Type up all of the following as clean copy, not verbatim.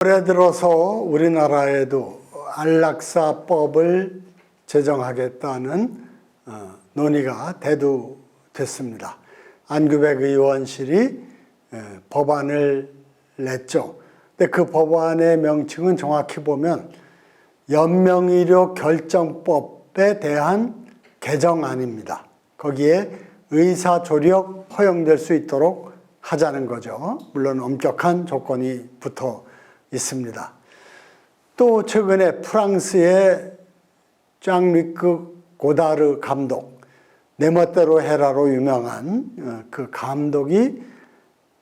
올해 들어서 우리나라에도 안락사법을 제정하겠다는 논의가 대두됐습니다. 안규백 의원실이 법안을 냈죠. 근데 그 법안의 명칭은 정확히 보면 연명의료 결정법에 대한 개정안입니다. 거기에 의사조력 허용될 수 있도록 하자는 거죠. 물론 엄격한 조건이 붙어 있습니다. 또 최근에 프랑스의 짱-르크 고다르 감독, 내 멋대로 해라로 유명한 그 감독이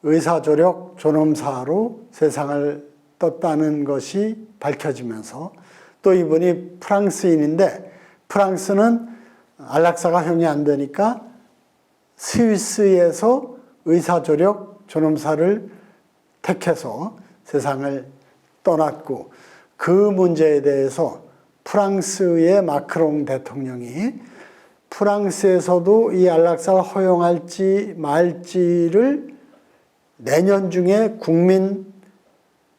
의사조력 존엄사로 세상을 떴다는 것이 밝혀지면서, 또 이분이 프랑스인인데 프랑스는 안락사가 허용이 안 되니까 스위스에서 의사조력 존엄사를 택해서 세상을 떠났고, 그 문제에 대해서 프랑스의 마크롱 대통령이 프랑스에서도 이 안락사를 허용할지 말지를 내년 중에 국민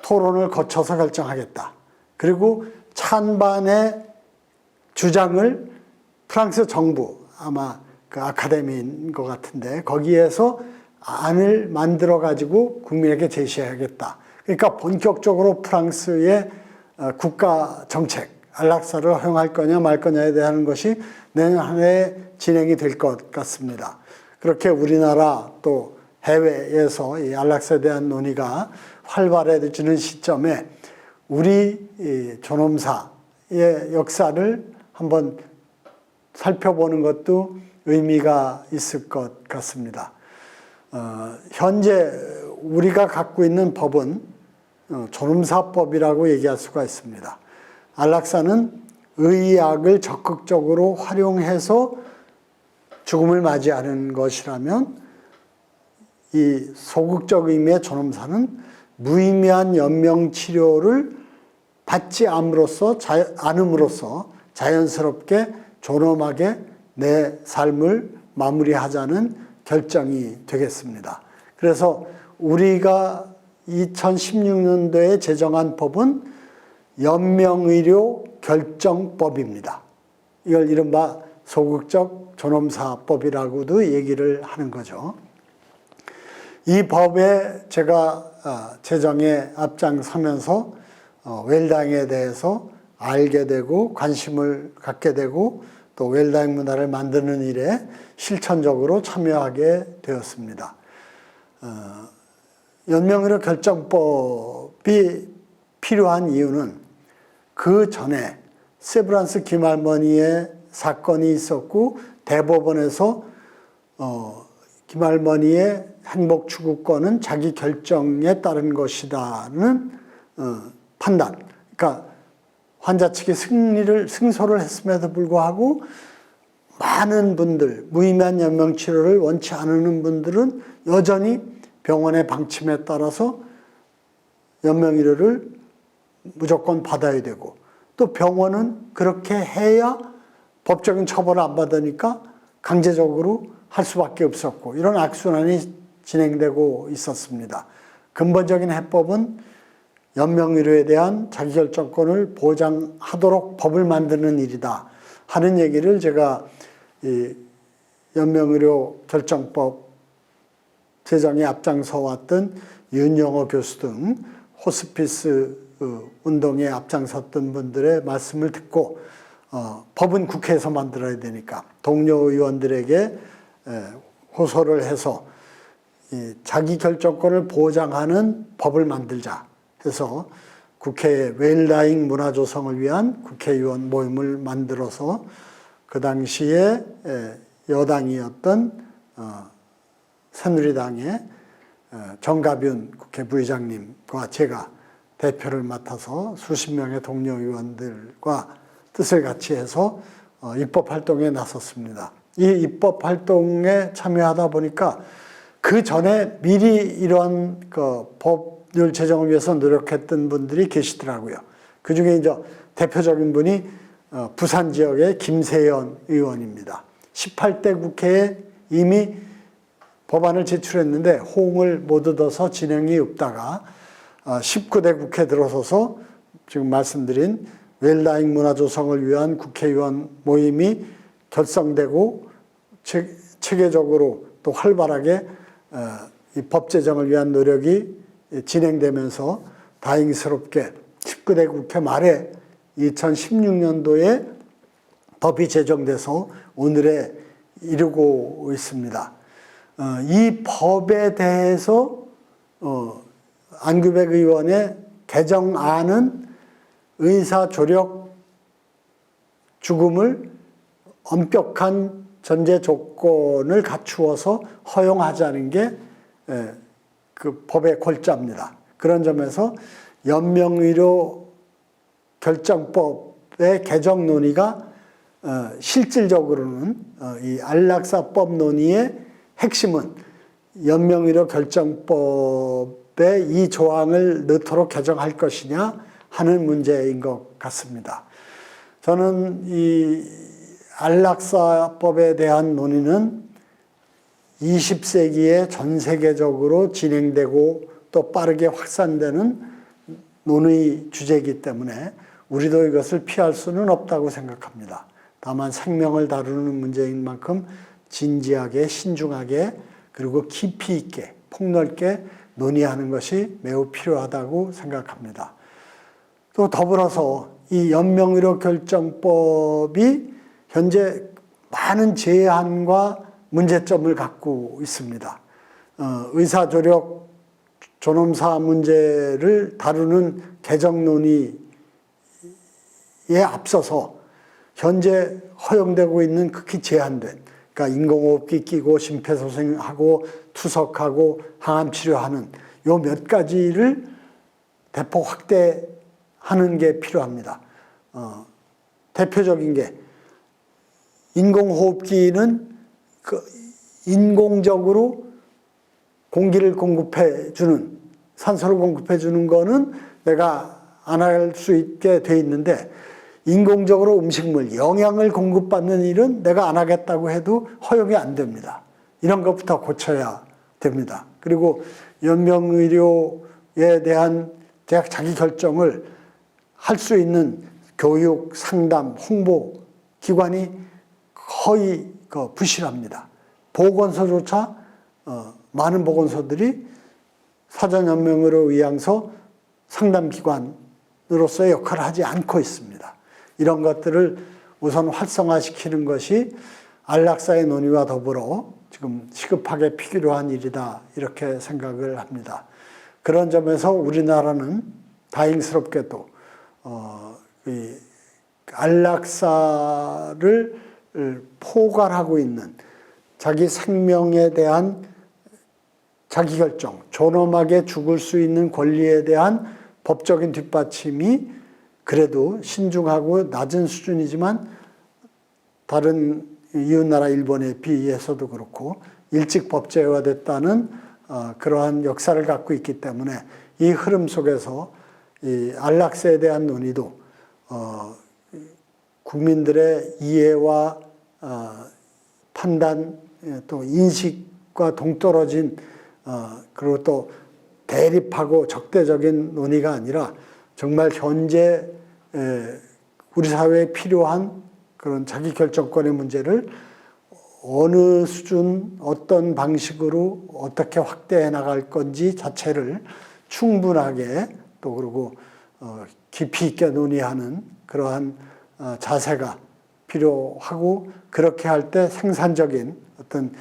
토론을 거쳐서 결정하겠다. 그리고 찬반의 주장을 프랑스 정부, 아마 그 아카데미인 것 같은데 거기에서 안을 만들어 가지고 국민에게 제시해야겠다. 그러니까 본격적으로 프랑스의 국가 정책, 안락사를 허용할 거냐 말 거냐에 대한 것이 내년 한 해에 진행이 될 것 같습니다. 그렇게 우리나라 또 해외에서 이 안락사에 대한 논의가 활발해지는 시점에 우리 존엄사의 역사를 한번 살펴보는 것도 의미가 있을 것 같습니다. 현재 우리가 갖고 있는 법은 존엄사법이라고 얘기할 수가 있습니다. 안락사는 의학을 적극적으로 활용해서 죽음을 맞이하는 것이라면, 이 소극적 의미의 존엄사는 무의미한 연명치료를 받지 않음으로써 자연스럽게 존엄하게 내 삶을 마무리하자는 결정이 되겠습니다. 그래서 우리가 2016년도에 제정한 법은 연명의료 결정법입니다. 이걸 이른바 소극적 존엄사법이라고도 얘기를 하는 거죠. 이 법에 제가 제정에 앞장서면서 웰다잉에 대해서 알게 되고 관심을 갖게 되고, 또 웰다잉 문화를 만드는 일에 실천적으로 참여하게 되었습니다. 연명의료 결정법이 필요한 이유는 그 전에 세브란스 김할머니의 사건이 있었고, 대법원에서 김할머니의 행복 추구권은 자기 결정에 따른 것이다는 판단. 그러니까 환자 측이 승소를 했음에도 불구하고 많은 분들, 무의미한 연명치료를 원치 않는 분들은 여전히 병원의 방침에 따라서 연명의료를 무조건 받아야 되고, 또 병원은 그렇게 해야 법적인 처벌을 안 받으니까 강제적으로 할 수밖에 없었고, 이런 악순환이 진행되고 있었습니다. 근본적인 해법은 연명의료에 대한 자기결정권을 보장하도록 법을 만드는 일이다 하는 얘기를 제가 이 연명의료 결정법 제정에 앞장서 왔던 윤영호 교수 등 호스피스 운동에 앞장섰던 분들의 말씀을 듣고, 법은 국회에서 만들어야 되니까 동료 의원들에게 호소를 해서 이 자기결정권을 보장하는 법을 만들자 해서 국회에 웰다잉 문화 조성을 위한 국회의원 모임을 만들어서, 그 당시에 여당이었던 새누리당의 정가윤 국회 부의장님과 제가 대표를 맡아서 수십 명의 동료 의원들과 뜻을 같이 해서 입법 활동에 나섰습니다. 이 입법 활동에 참여하다 보니까 그 전에 미리 이런 법률 제정을 위해서 노력했던 분들이 계시더라고요. 그 중에 이제 대표적인 분이 부산 지역의 김세연 의원입니다. 18대 국회에 이미 법안을 제출했는데 호응을 못 얻어서 진행이 없다가 19대 국회 들어서서 지금 말씀드린 웰다잉 문화 조성을 위한 국회의원 모임이 결성되고 체계적으로 또 활발하게 이 법 제정을 위한 노력이 진행되면서 다행스럽게 19대 국회 말에 2016년도에 법이 제정돼서 오늘에 이르고 있습니다. 이 법에 대해서 안규백 의원의 개정안은 의사 조력 죽음을 엄격한 전제 조건을 갖추어서 허용하자는 게 그 법의 골자입니다. 그런 점에서 연명의료 결정법의 개정 논의가 실질적으로는 이 안락사법 논의의 핵심은 연명의료 결정법에 이 조항을 넣도록 개정할 것이냐 하는 문제인 것 같습니다. 저는 이 안락사법에 대한 논의는 20세기에 전 세계적으로 진행되고 또 빠르게 확산되는 논의 주제이기 때문에 우리도 이것을 피할 수는 없다고 생각합니다. 다만 생명을 다루는 문제인 만큼 진지하게 신중하게 그리고 깊이 있게 폭넓게 논의하는 것이 매우 필요하다고 생각합니다. 또 더불어서 이 연명의료 결정법이 현재 많은 제한과 문제점을 갖고 있습니다. 의사조력 존엄사 문제를 다루는 개정 논의에 앞서서 현재 허용되고 있는 극히 제한된, 그러니까 인공호흡기 끼고 심폐소생하고 투석하고 항암치료하는 요 몇 가지를 대폭 확대하는 게 필요합니다. 대표적인 게 인공호흡기는 그 인공적으로 공기를 공급해 주는, 산소를 공급해 주는 거는 내가 안 할 수 있게 돼 있는데 인공적으로 음식물, 영양을 공급받는 일은 내가 안 하겠다고 해도 허용이 안 됩니다. 이런 것부터 고쳐야 됩니다. 그리고 연명의료에 대한 자기 결정을 할 수 있는 교육, 상담, 홍보 기관이 거의 부실합니다. 보건소조차 많은 보건소들이 사전연명으로 의향서 상담기관으로서의 역할을 하지 않고 있습니다. 이런 것들을 우선 활성화시키는 것이 안락사의 논의와 더불어 지금 시급하게 필요한 일이다 이렇게 생각을 합니다. 그런 점에서 우리나라는 다행스럽게도 이 안락사를 포괄하고 있는 자기 생명에 대한 자기결정, 존엄하게 죽을 수 있는 권리에 대한 법적인 뒷받침이 그래도 신중하고 낮은 수준이지만 다른 이웃나라 일본에 비해서도 그렇고 일찍 법제화됐다는 그러한 역사를 갖고 있기 때문에 이 흐름 속에서 이 안락사에 대한 논의도 국민들의 이해와 판단 또 인식과 동떨어진 그리고 또 대립하고 적대적인 논의가 아니라 정말 현재 우리 사회에 필요한 그런 자기결정권의 문제를 어느 수준 어떤 방식으로 어떻게 확대해 나갈 건지 자체를 충분하게 또 그리고 깊이 있게 논의하는 그러한 자세가 필요하고 그렇게 할 때 생산적인 어떤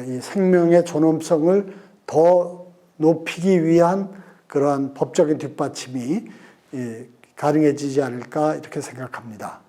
이 생명의 존엄성을 더 높이기 위한 그러한 법적인 뒷받침이 가능해지지 않을까 이렇게 생각합니다.